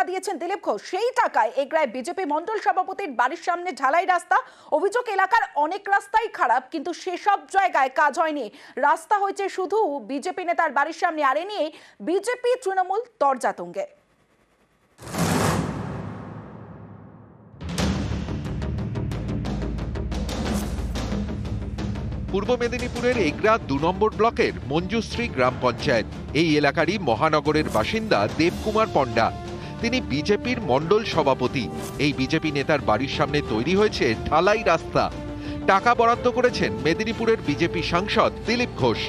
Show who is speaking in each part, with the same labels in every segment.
Speaker 1: দিয়েছেন দিলীপ ঘোষ, সেই টাকায় এগরায় বিজেপি মন্ডল সভাপতির বাড়ির সামনে ঢালাই রাস্তা। অভিযোগ এলাকার অনেক রাস্তাই খারাপ, কিন্তু সেসব জায়গায় কাজ হয়নি। রাস্তা হয়েছে শুধু বিজেপি নেতার বাড়ির সামনে, আর এ নিয়ে বিজেপি তৃণমূল তরজাতুঙ্গে।
Speaker 2: পূর্ব মেদিনীপুরের এগরা ২ নম্বর ব্লকের মঞ্জুশ্রী গ্রাম পঞ্চায়েত। এই এলাকারই মহানগরের বাসিন্দা দেবকুমার পণ্ডা। তিনি বিজেপির মণ্ডল সভাপতি। এই বিজেপি নেতার বাড়ির সামনে তৈরি হয়েছে ঢালাই রাস্তা। টাকা বরাদ্দ করেছেন মেদিনীপুরের বিজেপি সাংসদ দিলীপ ঘোষ।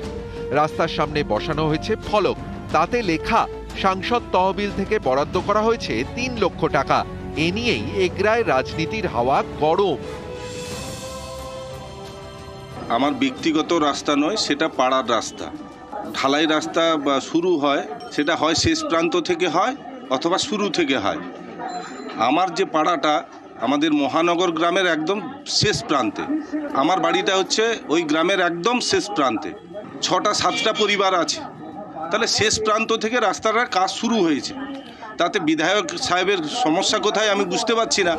Speaker 2: রাস্তার সামনে বসানো হয়েছে ফলক, তাতে লেখা সাংসদ তহবিল থেকে বরাদ্দ করা হয়েছে ৩ লক্ষ টাকা। এ নিয়েই এগরায় রাজনীতির হাওয়া গরম।
Speaker 3: আমার ব্যক্তিগত রাস্তা নয়, সেটা পাড়ার রাস্তা। ঢালাই রাস্তা শুরু হয়, সেটা হয় শেষ প্রান্ত থেকে হয় অথবা শুরু থেকে হয়। আমার যে পাড়াটা আমাদের মহানগর গ্রামের একদম শেষ প্রান্তে, আমার বাড়িটা হচ্ছে ওই গ্রামের একদম শেষ প্রান্তে। ৬টা-৭টা পরিবার আছে, তাহলে শেষ প্রান্ত থেকে রাস্তাটার কাজ শুরু হয়েছে। তাতে বিধায়ক সাহেবের সমস্যা কোথায় আমি বুঝতে পারছি না।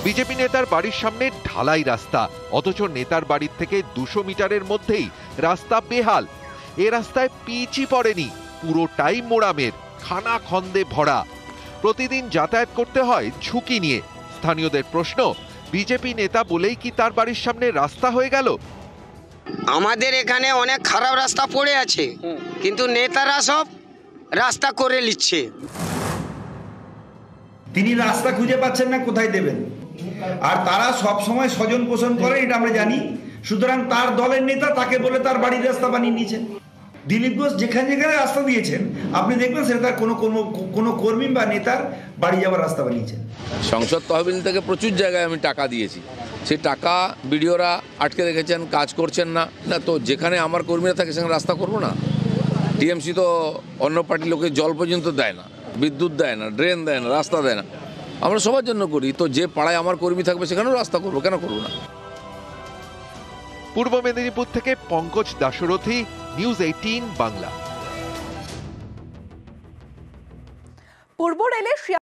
Speaker 2: বিজেপি নেতার বাড়ির সামনে ঢালাই রাস্তা, অথচ নেতার বাড়ির থেকে ২০০ মিটারের মধ্যেই রাস্তা বেহাল। এ রাস্তায় পিচই পড়েনি, পুরোটাই মোড়ামের, খানা খন্দে ভরা। প্রতিদিন যাতায়াত করতে হয় ঝুঁকি নিয়ে। স্থানীয়দের প্রশ্ন, বিজেপি নেতা বলেই কি তার বাড়ির সামনে রাস্তা হয়ে গেল?
Speaker 4: আমাদের এখানে অনেক খারাপ রাস্তা পড়ে আছে, কিন্তু নেতারা সব রাস্তা করে নিচ্ছে।
Speaker 5: তিনি রাস্তা খুঁজে পাচ্ছেন না, কোথায় দেবেন? আর তারা সব সময় স্বজন পোষণ করে, এটা আমরা জানি। সুতরাং তার দলের নেতা তাকে বলে তার বাড়ির রাস্তা বানিয়ে নিয়েছেন। দিলীপ ঘোষ যেখানে যেখানে রাস্তা দিয়েছেন আপনি দেখবেন সেটা তার কোনো কর্মী বা নেতার বাড়ি যাওয়ার রাস্তা বানিয়েছেন।
Speaker 6: সংসদ তহবিল থেকে প্রচুর জায়গায় আমি টাকা দিয়েছি, সেই টাকা বিডিওরা আটকে রেখেছেন, কাজ করছেন না। না তো যেখানে আমার কর্মীরা থাকে সেখানে রাস্তা করবো না? টিএমসি তো অন্য পার্টির লোকে জল পর্যন্ত দেয় না, বিদ্যুৎ দেয় না, ড্রেন দেয় না, রাস্তা দেয় না। আমরা সবার জন্য করি, তো যে পাড়ায় আমার কর্মী থাকবে সেখানেও রাস্তা করবো, কেন করবো না?
Speaker 2: পূর্ব মেদিনীপুর থেকে পঙ্কজ দাশরথী, নিউজ 18 বাংলা।
Speaker 1: পূর্ব রেলের